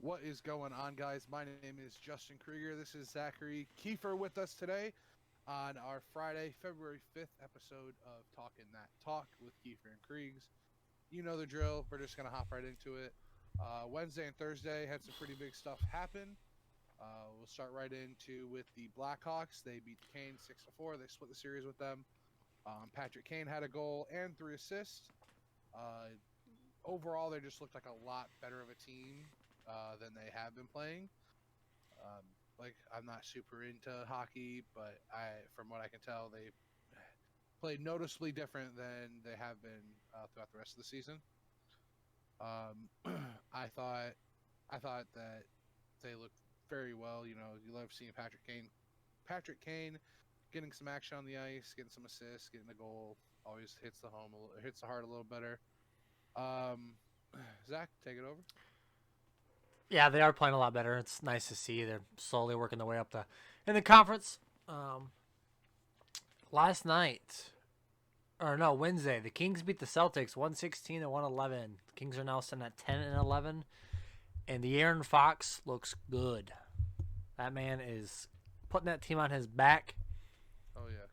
What is going on, guys? My name is Justin Krieger. This is Zachary Kiefer with us today on our Friday, February 5th episode of Talking That Talk with Kiefer and Kriegs. You know the drill. We're just going to hop right into it. Wednesday and Thursday had some pretty big stuff happen. We'll start right into with the Blackhawks. They beat the Canes 6-4. They split the series with them. Patrick Kane had a goal and 3 assists. Overall, they just looked like a lot better of a team than they have been playing. I'm not super into hockey, but from what I can tell, they played noticeably different than they have been throughout the rest of the season. I thought that they looked very well. You know, you love seeing Patrick Kane getting some action on the ice, getting some assists, getting a goal. Always hits the heart a little better. Zach, take it over. Yeah, they are playing a lot better. It's nice to see they're slowly working their way up in the conference. Wednesday, the Kings beat the Celtics 116 and 111. The Kings are now sitting at 10 and 11, and the Aaron Fox looks good. That man is putting that team on his back. Oh yeah.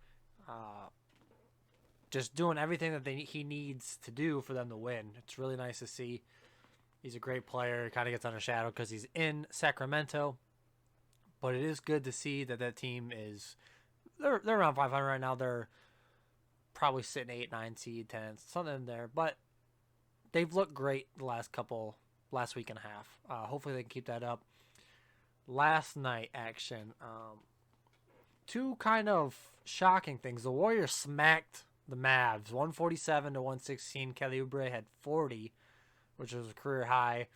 Just doing everything that he needs to do for them to win. It's really nice to see. He's a great player. He kind of gets undershadowed because he's in Sacramento. But it is good to see that team is they're around 500 right now. They're probably sitting 8, 9 seed, 10, something in there. But they've looked great the last week and a half. Hopefully they can keep that up. Last night action. Two kind of shocking things. The Warriors smacked the Mavs 147 to 116. Kelly Oubre had 40, which was a career high.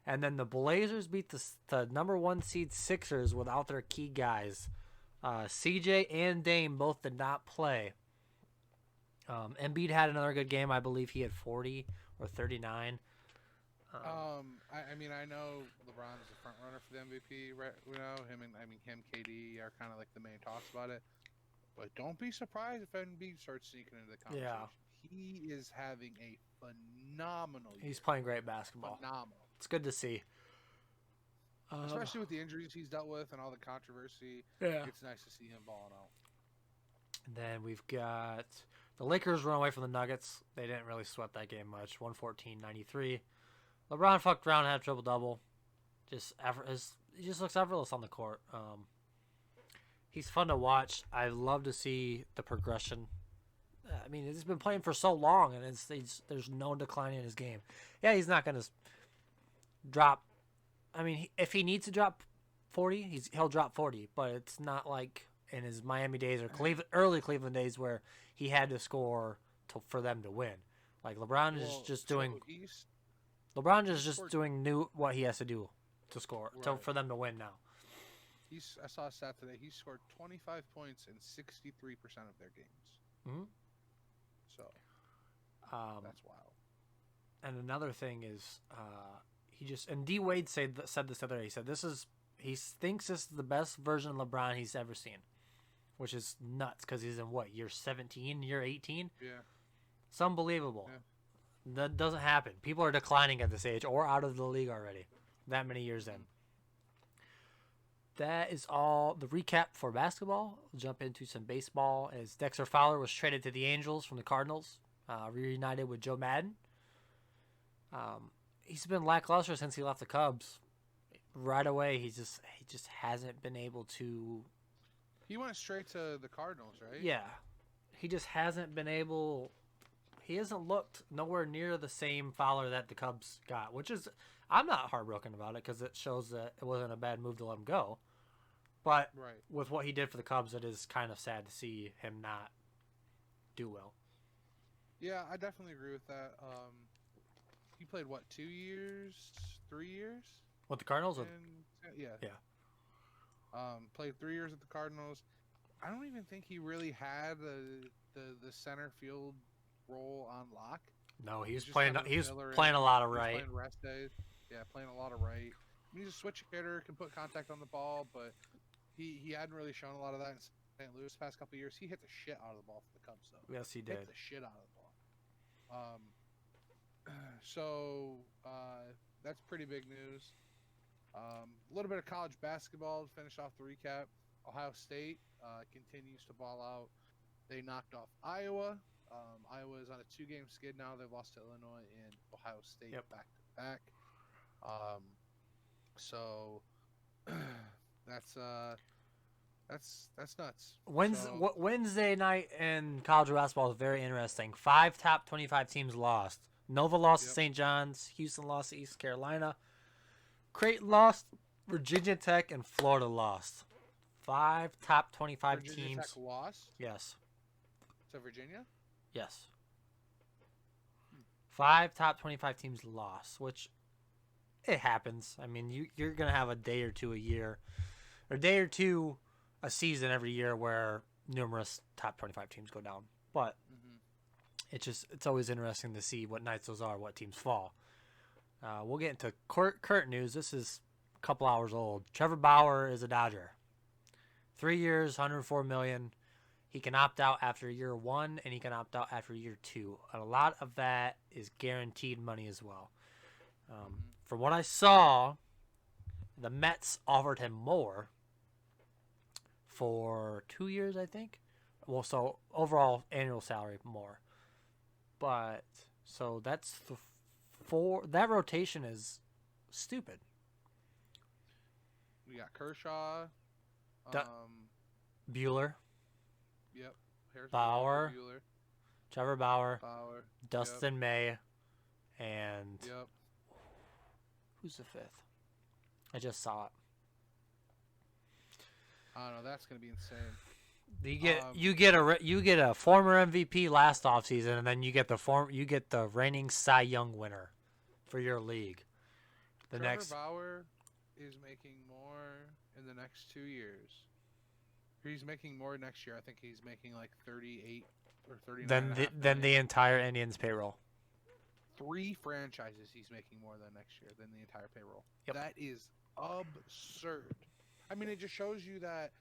And then the Blazers beat the number 1 seed Sixers without their key guys. CJ and Dame both did not play. Embiid had another good game. I believe he had 40 or 39. I know LeBron's the front runner for the MVP, right? You know, him, KD are kind of like the main talks about it. But don't be surprised if Embiid starts sneaking into the conversation. Yeah. He is having a phenomenal year. He's playing great basketball. Phenomenal. It's good to see. Especially with the injuries he's dealt with and all the controversy. Yeah. It's nice to see him balling out. And then we've got the Lakers run away from the Nuggets. They didn't really sweat that game much. 114-93. LeBron fucked around and had a triple-double. He just looks effortless on the court. He's fun to watch. I love to see the progression. I mean, he's been playing for so long, and there's no decline in his game. Yeah, he's not going to drop. I mean, if he needs to drop 40, he'll drop 40. But it's not like in his Miami days or early Cleveland days where he had to score for them to win. Like LeBron is just doing. LeBron is just doing what he has to do to score for them to win now. I saw a stat today. He scored 25 points in 63% of their games. Mm-hmm. So that's wild. And another thing is, D Wade said this the other day. He said he thinks this is the best version of LeBron he's ever seen, which is nuts because he's in year 17, year 18. Yeah, it's unbelievable. Yeah. That doesn't happen. People are declining at this age or out of the league already. That many years in. That is all the recap for basketball. We'll jump into some baseball as Dexter Fowler was traded to the Angels from the Cardinals, reunited with Joe Madden. He's been lackluster since he left the Cubs. Right away, he just hasn't been able to. He went straight to the Cardinals, right? Yeah, he just hasn't been able. He hasn't looked nowhere near the same Fowler that the Cubs got, which is, I'm not heartbroken about it because it shows that it wasn't a bad move to let him go. But with what he did for the Cubs, it is kind of sad to see him not do well. Yeah, I definitely agree with that. He played, 2 years, 3 years? With the Cardinals? Yeah. Played 3 years with the Cardinals. I don't even think he really had the center field role on lock. No, he was playing a lot of right. Playing rest days. Yeah, playing a lot of right. I mean, he's a switch hitter, can put contact on the ball, but he hadn't really shown a lot of that in St. Louis the past couple of years. He hit the shit out of the ball for the Cubs, though. Yes, he did. Hit the shit out of the ball. So that's pretty big news. A little bit of college basketball to finish off the recap. Ohio State continues to ball out. They knocked off Iowa. Iowa is on a 2-game skid now. They've lost to Illinois and Ohio State back to back. So that's nuts. Wednesday night in college basketball is very interesting. 5 top 25 teams lost. Nova lost to St. John's. Houston lost to East Carolina. Creighton lost. Virginia Tech and Florida lost. 5 top 25 Virginia teams. Tech lost? Yes. To Virginia? Yes. 5 top 25 teams lost, which it happens. I mean, you're going to have a day or two a year, or a day or two a season every year where numerous top 25 teams go down. But it's always interesting to see what nights those are, what teams fall. We'll get into current news. This is a couple hours old. Trevor Bauer is a Dodger. 3 years, $104 million. He can opt out after year 1, and he can opt out after year 2. And a lot of that is guaranteed money as well. From what I saw, the Mets offered him more for 2 years, I think. Well, so overall annual salary more. But so that's that rotation is stupid. We got Kershaw, Bueller. Yep. Bauer. Bueller. Trevor Bauer. Bauer. Dustin May. And who's the 5th? I just saw it. I don't know. That's gonna be insane. You get a former MVP last offseason, and then you get the reigning Cy Young winner for your league. Trevor Bauer is making more in the next 2 years. He's making more next year. I think he's making like 38 or 39. Than the entire Indians payroll. 3 franchises he's making more than next year than the entire payroll. Yep. That is absurd. I mean, it just shows you that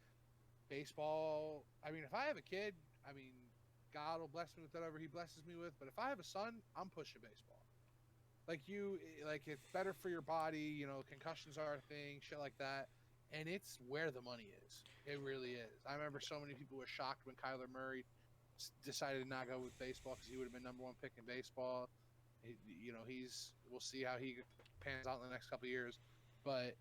baseball. I mean, if I have a kid, I mean, God will bless me with whatever He blesses me with. But if I have a son, I'm pushing baseball. Like it's better for your body. You know, concussions are a thing, shit like that. And it's where the money is. It really is. I remember so many people were shocked when Kyler Murray decided to not go with baseball because he would have been #1 pick in baseball. We'll see how he pans out in the next couple of years. But,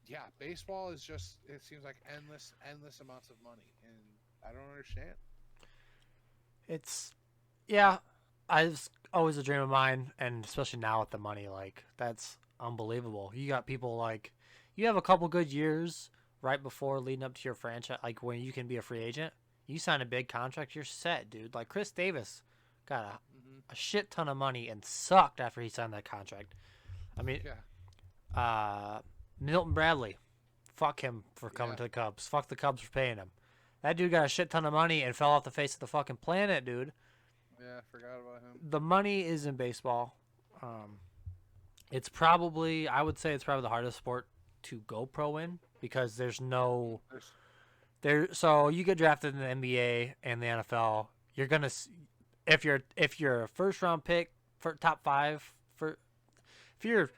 yeah, baseball is just, it seems like endless amounts of money. And I don't understand. It's always a dream of mine. And especially now with the money, like, that's unbelievable. You got people like, you have a couple good years right before leading up to your franchise, like when you can be a free agent. You sign a big contract, you're set, dude. Like Chris Davis got a shit ton of money and sucked after he signed that contract. I mean, Milton Bradley, fuck him for coming to the Cubs. Fuck the Cubs for paying him. That dude got a shit ton of money and fell off the face of the fucking planet, dude. Yeah, I forgot about him. The money is in baseball. I would say it's probably the hardest sport to go pro in because there's no so you get drafted in the NBA and the NFL, you're gonna if you're a first round pick for top 5 if you're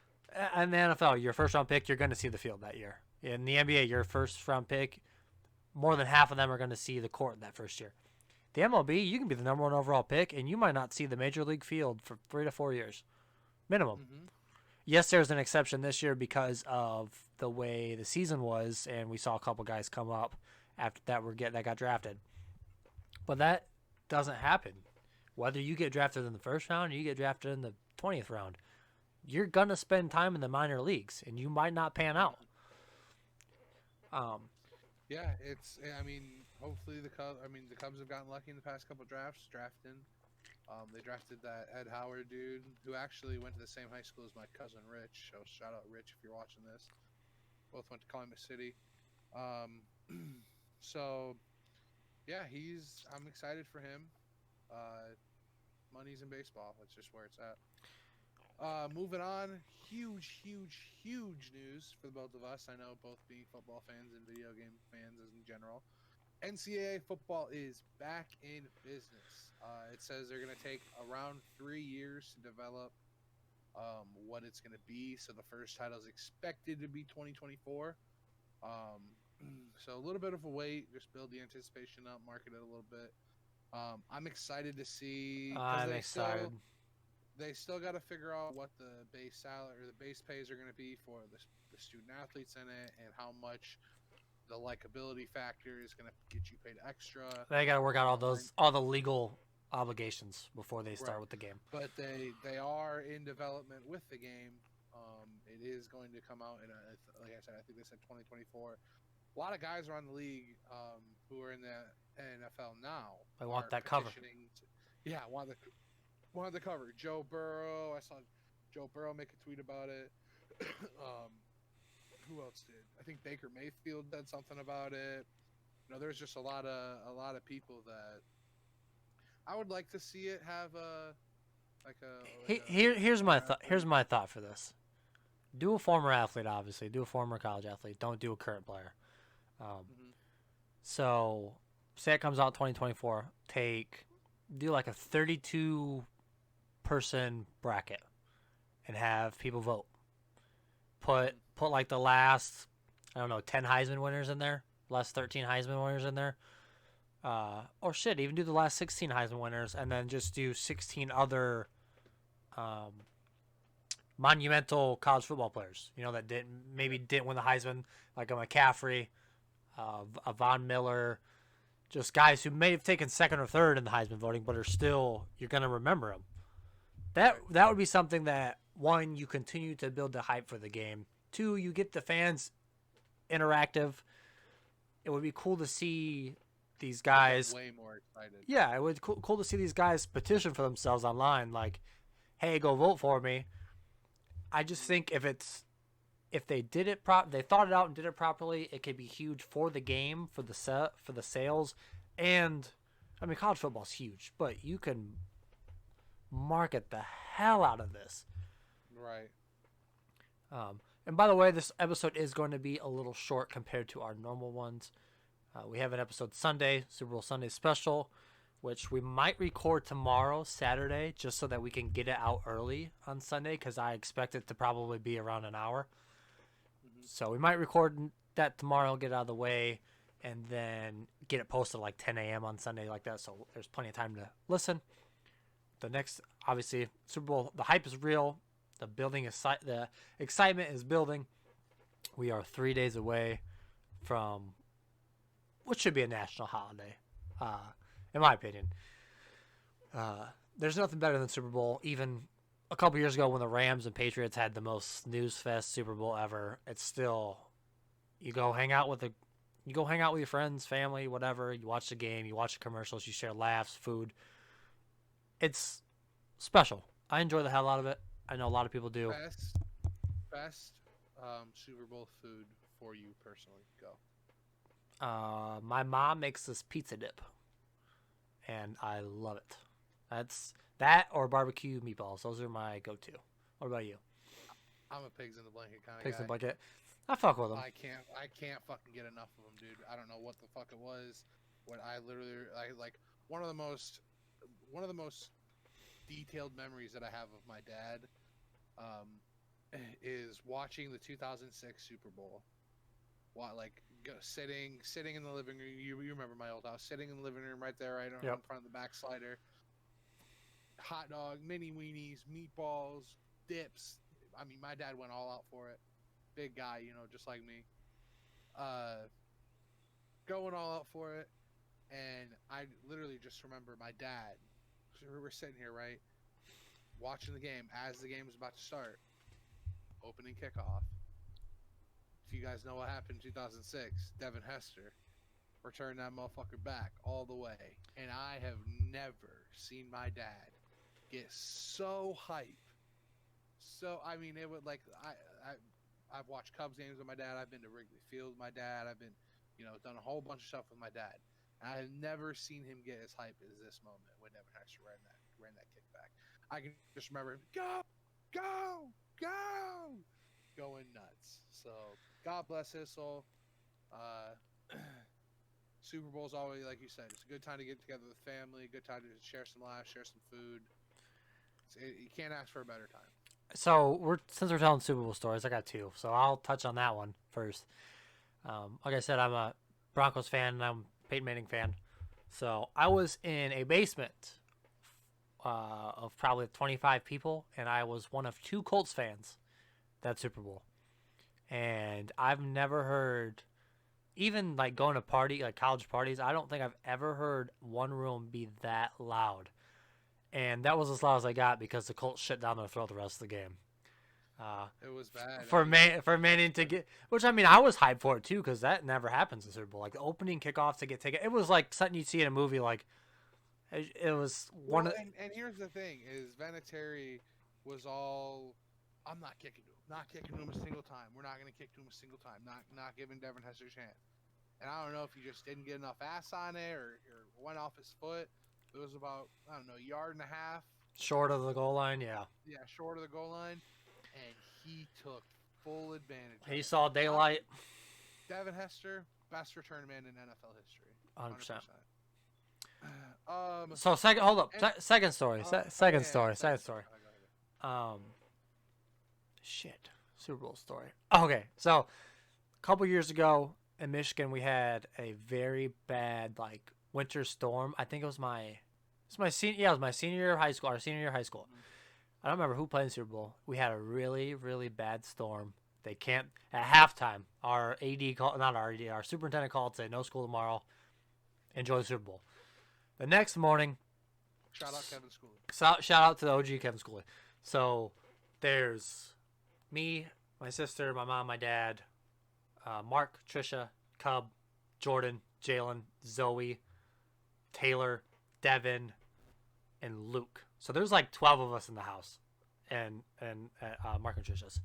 in the NFL, you're a first round pick, you're gonna see the field that year. In the NBA, you're a first round pick, more than half of them are gonna see the court that first year. The MLB, you can be the #1 overall pick and you might not see the major league field for 3 to 4 years minimum. Yes, there's an exception this year because of the way the season was, and we saw a couple guys come up after that got drafted. But that doesn't happen. Whether you get drafted in the first round or you get drafted in the 20th round, you're gonna spend time in the minor leagues, and you might not pan out. Yeah, hopefully the Cubs have gotten lucky in the past couple drafts drafting. They drafted that Ed Howard dude who actually went to the same high school as my cousin Rich. So shout out Rich if you're watching this. Both went to Columbus City. So yeah, I'm excited for him. Money's in baseball. That's just where it's at. Moving on, huge news for the both of us. I know both being football fans and video game fans in general. NCAA football is back in business. It says they're going to take around 3 years to develop what it's going to be. So the first title is expected to be 2024. Um, so a little bit of a wait, just build the anticipation up, market it a little bit. I'm excited to see because I'm excited. They still got to figure out what the base salary or the base pays are going to be for the student athletes in it, and how much the likability factor is going to get you paid extra. They got to work out You know, all the legal obligations before they start right. with the game. But they are in development with the game. It is going to come out in like I said, I think they said 2024. A lot of guys around the league who are in the NFL now. I want that cover. Yeah, want the cover. Joe Burrow. I saw Joe Burrow make a tweet about it. Who else did? I think Baker Mayfield said something about it. You know, there's just a lot of people that I would like to see it have Here's my thought. Here's my thought for this. Do a former athlete, obviously. Do a former college athlete. Don't do a current player. So, say it comes out 2024. Do like a 32 person bracket and have people vote. Put like the last, I don't know, 10 Heisman winners in there. Last 13 Heisman winners in there. Or shit, even do the last 16 Heisman winners and then just do 16 other monumental college football players, you know, that didn't win the Heisman, like a McCaffrey, a Von Miller, just guys who may have taken second or third in the Heisman voting, but are still, you're going to remember them. That would be something that, one, you continue to build the hype for the game. Two, you get the fans interactive. It would be cool to see these guys. Way more excited. Yeah, it would be cool to see these guys petition for themselves online, like, hey, go vote for me. I just think if they did it they thought it out and did it properly, it could be huge for the game, for the sales, and I mean college football's huge, but you can market the hell out of this. Right. And by the way, this episode is going to be a little short compared to our normal ones. We have an episode Sunday, Super Bowl Sunday special, which we might record tomorrow, Saturday, just so that we can get it out early on Sunday, because I expect it to probably be around an hour. So we might record that tomorrow, get it out of the way, and then get it posted like 10 a.m. on Sunday like that, so there's plenty of time to listen. The next, obviously, Super Bowl, the hype is real. The excitement is building. We are 3 days away from what should be a national holiday, in my opinion. There's nothing better than Super Bowl. Even a couple years ago when the Rams and Patriots had the most snooze fest Super Bowl ever, it's still, you go hang out with your friends, family, whatever. You watch the game, you watch the commercials, you share laughs, food. It's special. I enjoy the hell out of it. I know a lot of people do. Best Super Bowl food for you personally. Go. My mom makes this pizza dip, and I love it. That's that or barbecue meatballs. Those are my go-to. What about you? I'm a pigs in the blanket kind of guy. Pigs in the blanket. I fuck with them. I can't fucking get enough of them, dude. I don't know what the fuck it was. What I like one of the most detailed memories that I have of my dad is watching the 2006 Super Bowl. Sitting in the living room. You remember my old house? Sitting in the living room right there, right in front of the back slider. Hot dog, mini weenies, meatballs, dips. I mean, my dad went all out for it. Big guy, you know, just like me. Going all out for it, and I literally just remember my dad. So we're sitting here, right, watching the game as the game was about to start. Opening kickoff. If you guys know what happened in 2006, Devin Hester returned that motherfucker back all the way. And I have never seen my dad get so hype. So, I mean, it would I've watched Cubs games with my dad. I've been to Wrigley Field with my dad. I've been, done a whole bunch of stuff with my dad. And I have never seen him get as hype as this moment when Devin Hester ran that kickback. I can just remember him, go, going nuts. So, God bless his soul. Super Bowl's always, like you said, it's a good time to get together with family, good time to share some laughs, share some food. You can't ask for a better time. since we're telling Super Bowl stories, I got two, so I'll touch on that one first. Like I said, I'm a Broncos fan and I'm a Peyton Manning fan. So I was in a basement of probably 25 people, and I was one of two Colts fans that Super Bowl. And I've never heard, even like going to college parties, I don't think I've ever heard one room be that loud. And that was as loud as I got because the Colts shut down their throat the rest of the game. It was bad. For Manning to get, which I mean, I was hyped for it too because that never happens in Super Bowl. Like the opening kickoff to get taken, it was like something you'd see in a movie. Like it was one. Well, and here's the thing: is Vinatieri was all, I'm not kicking to him, not kicking to him a single time. We're not going to kick to him a single time. Not giving Devin Hester a chance. And I don't know if he just didn't get enough ass on it or went off his foot. It was about, I don't know, a yard and a half Short of the goal line, yeah. Yeah, short of the goal line, and he took full advantage. He saw daylight. Devin Hester, best return man in NFL history. 100%. 100%. So hold up. Second story. Second story. Shit. Super Bowl story. Okay, so a couple years ago in Michigan, we had a very bad winter storm. I think it was my senior. Yeah, it was my senior year of high school. Our senior year of high school. I don't remember who played in Super Bowl. We had a really, really bad storm. They can't at halftime. Our AD called, not our AD, our superintendent called, said no school tomorrow. Enjoy the Super Bowl. The next morning, shout out Kevin Schooley. Shout out to the OG Kevin Schooley. So there's me, my sister, my mom, my dad, Mark, Trisha, Cub, Jordan, Jalen, Zoe, Taylor, Devin, and Luke. So there's 12 of us in the house, and Mark and Trisha's.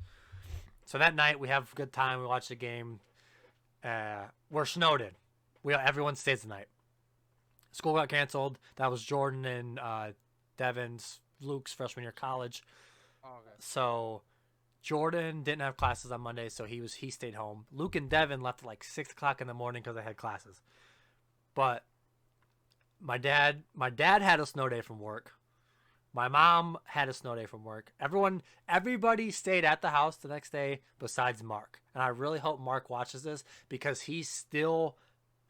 So that night we have a good time. We watch the game. We're snowed in. Everyone stays the night. School got canceled. That was Jordan and Devin's, Luke's freshman year of college. Oh, okay. So Jordan didn't have classes on Monday, so he stayed home. Luke and Devin left at 6 o'clock in the morning because they had classes. But my dad had a snow day from work. My mom had a snow day from work. Everybody stayed at the house the next day besides Mark. And I really hope Mark watches this because he's still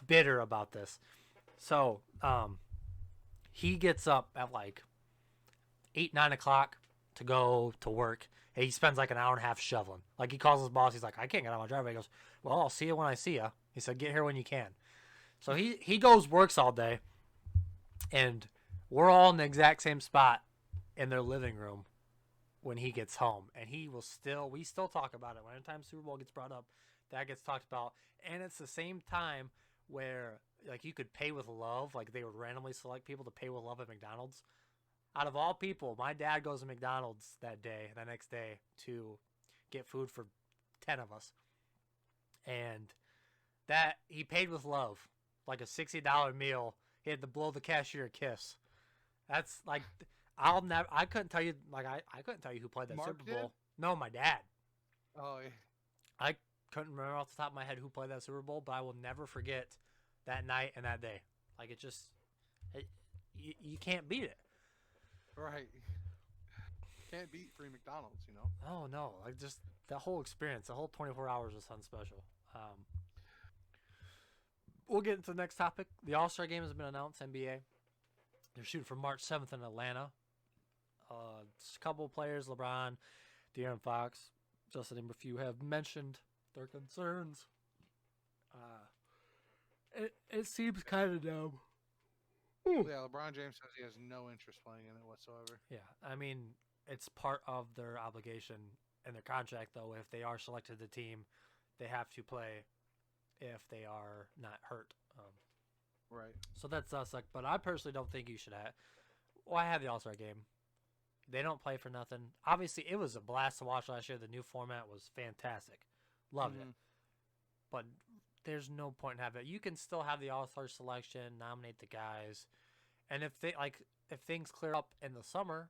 bitter about this. So, he gets up at 8, 9 o'clock to go to work. And he spends an hour and a half shoveling. He calls his boss. He's like, I can't get out of my driveway. He goes, well, I'll see you when I see you. He said, get here when you can. So he goes, works all day. And we're all in the exact same spot in their living room when he gets home. And we still talk about it. When anytime Super Bowl gets brought up, that gets talked about. And it's the same time where you could pay with love. They would randomly select people to pay with love at McDonald's. Out of all people, my dad goes to McDonald's the next day to get food for 10 of us. And that he paid with love, a $60 meal. He had to blow the cashier a kiss. That's I couldn't tell you I couldn't tell you who played that Mark Super Bowl. Did? No, my dad. Oh yeah. I couldn't remember off the top of my head who played that Super Bowl, but I will never forget that night and that day. You can't beat it. Right. Can't beat free McDonald's, you know? Oh no, just that whole experience, the whole 24 hours was something special. We'll get into the next topic. The All-Star Game has been announced, NBA. They're shooting for March 7th in Atlanta. A couple of players, LeBron, De'Aaron Fox, just to name a few, have mentioned their concerns. It seems kind of dumb. Yeah, LeBron James says he has no interest playing in it whatsoever. Yeah, I mean, it's part of their obligation and their contract, though. If they are selected to the team, they have to play if they are not hurt. Right. So that's us. But I personally don't think you should have. Well, I had the All-Star Game. They don't play for nothing. Obviously, it was a blast to watch last year. The new format was fantastic. Loved it. But there's no point in having it. You can still have the All-Star selection, nominate the guys, and if things clear up in the summer,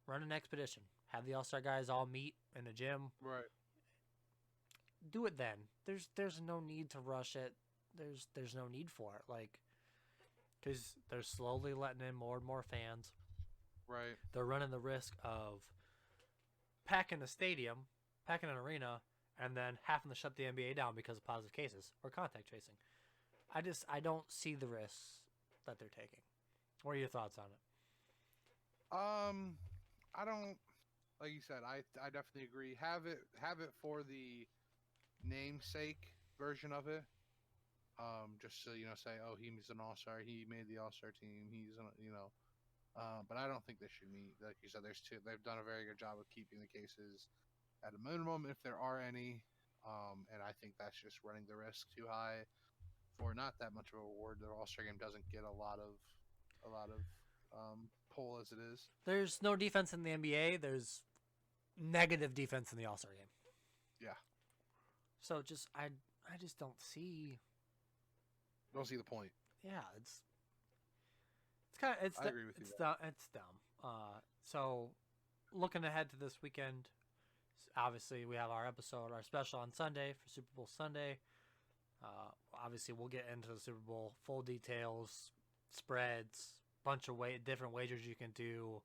run an expedition. Have the All-Star guys all meet in the gym. Right. Do it then. There's no need to rush it. There's no need for it. Because they're slowly letting in more and more fans. Right. They're running the risk of packing a stadium, packing an arena, and then having to shut the NBA down because of positive cases or contact tracing. I don't see the risks that they're taking. What are your thoughts on it? I don't, like you said, I definitely agree. Have it for the namesake version of it. Just so say, oh, he's an all-star. He made the all-star team. He's but I don't think they should meet. Like you said, they've done a very good job of keeping the cases at a minimum if there are any. And I think that's just running the risk too high for not that much of a reward. The All-Star game doesn't get a lot of pull as it is. There's no defense in the NBA. There's negative defense in the All-Star game. Yeah. So I just don't see. Don't see the point. Yeah, it's kind of I agree with you. It's dumb. So looking ahead to this weekend, obviously we have our special on Sunday for Super Bowl Sunday. Obviously we'll get into the Super Bowl full details, spreads, bunch of different wagers you can do,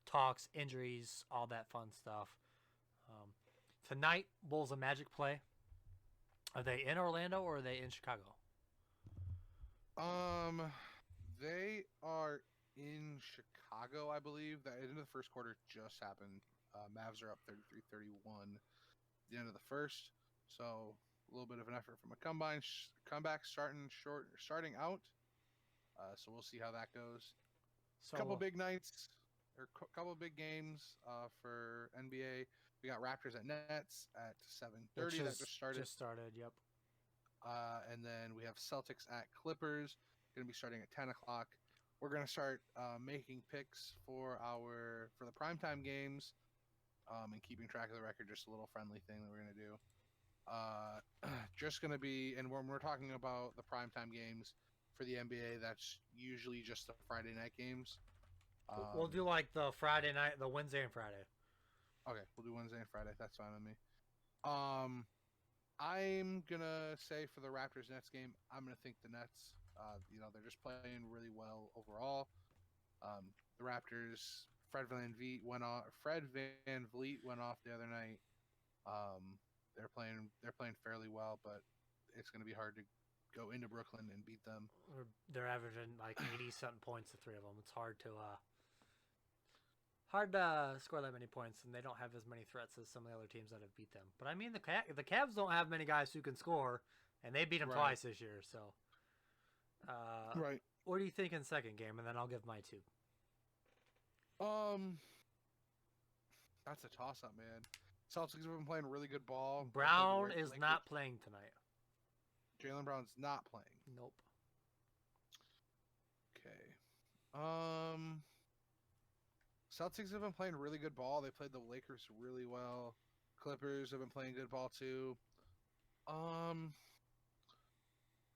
talks, injuries, all that fun stuff. Tonight, Bulls and Magic play. Are they in Orlando or are they in Chicago? They are in Chicago, I believe. The end of the first quarter just happened. Mavs are up 33-31 at the end of the first. So a little bit of an effort from a comeback starting out. So we'll see how that goes. So, Couple big nights or couple big games for NBA. We got Raptors at Nets at 7:30. That just started. Yep. And then we have Celtics at Clippers. Going to be starting at 10 o'clock. We're going to start making picks for the primetime games and keeping track of the record. Just a little friendly thing that we're going to do. Just going to be, and when we're talking about the primetime games for the NBA, that's usually just the Friday night games. We'll do like the Friday night, the Wednesday and Friday. Okay, we'll do Wednesday and Friday. That's fine with me. I'm gonna say for the Raptors Nets game, I'm gonna think the Nets. They're just playing really well overall. The Raptors, Fred Van Vliet went off the other night. They're playing fairly well, but it's gonna be hard to go into Brooklyn and beat them. They're averaging like 80-something points, the three of them. It's hard to score that many points, and they don't have as many threats as some of the other teams that have beat them. But I mean, the Cavs don't have many guys who can score, and they beat them twice this year. So, right. What do you think in second game? And then I'll give my two. That's a toss-up, man. Celtics have been playing really good ball. Brown is not playing tonight. Jaylen Brown's not playing. Nope. Okay. Celtics have been playing really good ball. They played the Lakers really well. Clippers have been playing good ball too.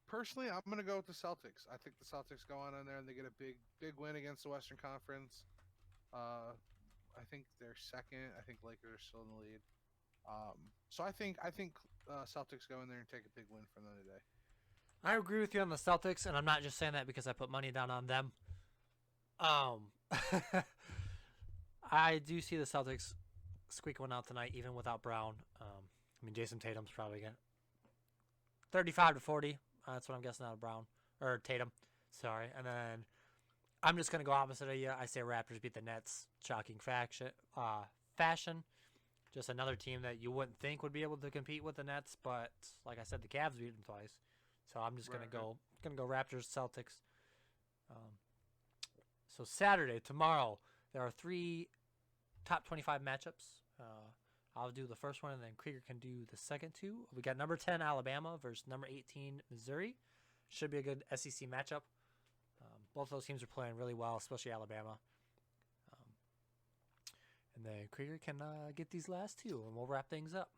Personally, I'm gonna go with the Celtics. I think the Celtics go on in there and they get a big win against the Western Conference. I think they're second. I think Lakers are still in the lead. So I think Celtics go in there and take a big win from them today. I agree with you on the Celtics, and I'm not just saying that because I put money down on them. I do see the Celtics squeak one out tonight, even without Brown. Jason Tatum's probably going 35-40. That's what I'm guessing out of Brown or Tatum. Sorry, and then I'm just gonna go opposite of you. I say Raptors beat the Nets, shocking fashion. Just another team that you wouldn't think would be able to compete with the Nets, but like I said, the Cavs beat them twice. So I'm just gonna go Raptors, Celtics. So Saturday, tomorrow, there are 3 top 25 matchups. I'll do the first one, and then Krieger can do the second two. We got number 10 Alabama versus number 18 Missouri. Should be a good SEC matchup. Both those teams are playing really well, especially Alabama. And then Krieger can get these last two, and we'll wrap things up.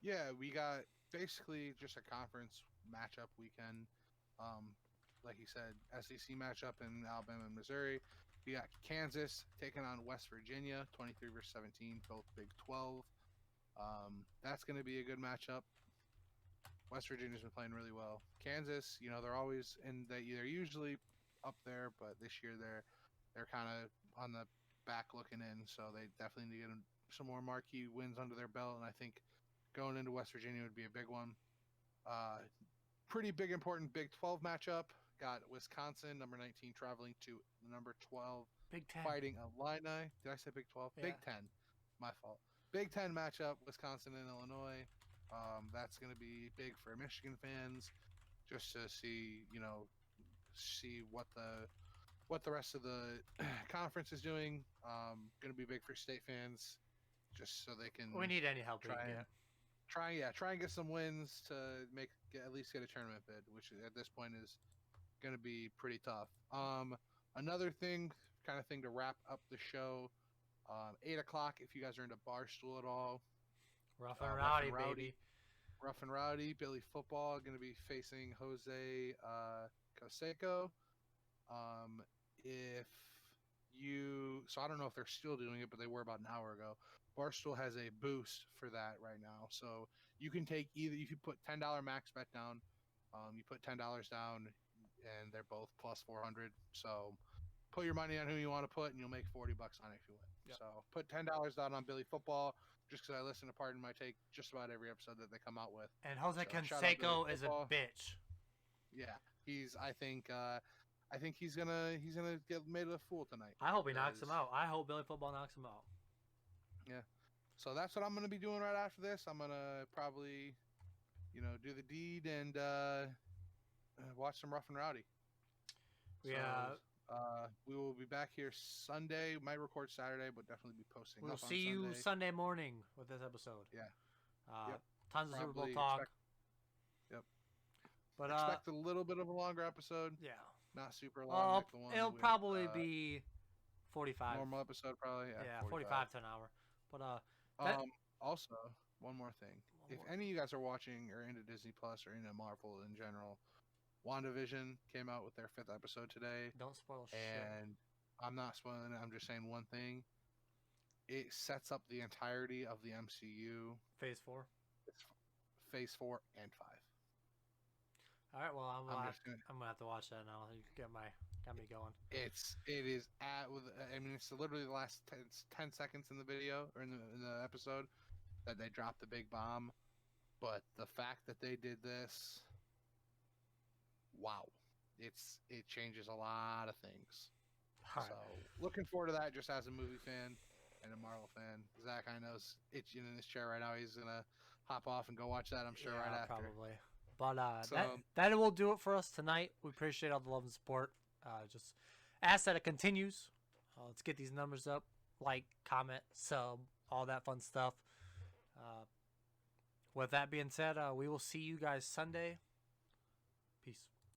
Yeah, we got basically just a conference matchup weekend. Like you said, SEC matchup in Alabama and Missouri. We got Kansas taking on West Virginia, 23 versus 17, both Big 12. That's going to be a good matchup. West Virginia's been playing really well. Kansas, they're always they're usually up there, but this year they're kind of on the back looking in, so they definitely need to some more marquee wins under their belt, and I think going into West Virginia would be a big one. Pretty big, important Big 12 matchup. Got Wisconsin, number 19, traveling to number 12, Big Ten. fighting Illini. Did I say Big 12? Yeah. Big 10. My fault. Big 10 matchup, Wisconsin and Illinois. That's going to be big for Michigan fans, just to see, see what the rest of the conference is doing. Going to be big for state fans, just so they can. We need any help we can get. Try and get some wins to at least get a tournament bid, which at this point is going to be pretty tough. Another thing to wrap up the show. 8 o'clock. If you guys are into Barstool at all, Rough and Rowdy, baby. Rough and Rowdy, Billy Football going to be facing Jose Canseco. So I don't know if they're still doing it, but they were about an hour ago. Barstool has a boost for that right now, so you can take either. You can put $10 max bet down. You put $10 down, and they're both plus 400. So put your money on who you want to put, and you'll make $40 on it if you win. Yep. So put $10 down on Billy Football, just because I listen to Pardon My Take just about every episode that they come out with. And Jose Canseco is a bitch. Yeah, I think he's gonna get made a fool tonight. I hope he knocks him out. I hope Billy Football knocks him out. Yeah. So that's what I'm gonna be doing right after this. I'm gonna probably, do the deed and watch some Rough and Rowdy. Yeah. So, we will be back here Sunday. Might record Saturday, but definitely be posting. We'll up on see you Sunday. Sunday morning with this episode. Yeah. Yep. Tons of Super Bowl talk. Yep. But expect a little bit of a longer episode. Yeah. Not super long. Like the one it'll probably be 45. Normal episode, probably. Yeah, 45 to an hour. But also, one more thing. If any of you guys are watching or into Disney Plus or into Marvel in general, WandaVision came out with their 5th episode today. Don't spoil shit. And I'm not spoiling it. I'm just saying one thing. It sets up the entirety of the MCU. Phase 4. It's Phase 4 and 5. All right. Well, I'm gonna have to watch that now. You got me going. It's literally the last 10 seconds in the video or in the episode that they dropped the big bomb. But the fact that they did this, wow, it changes a lot of things. So looking forward to that, just as a movie fan and a Marvel fan. Zach, I know, is itching in his chair right now. He's gonna hop off and go watch that, I'm sure, right after. Probably. But that will do it for us tonight. We appreciate all the love and support. Just ask that it continues. Let's get these numbers up. Like, comment, sub, all that fun stuff. With that being said, we will see you guys Sunday. Peace.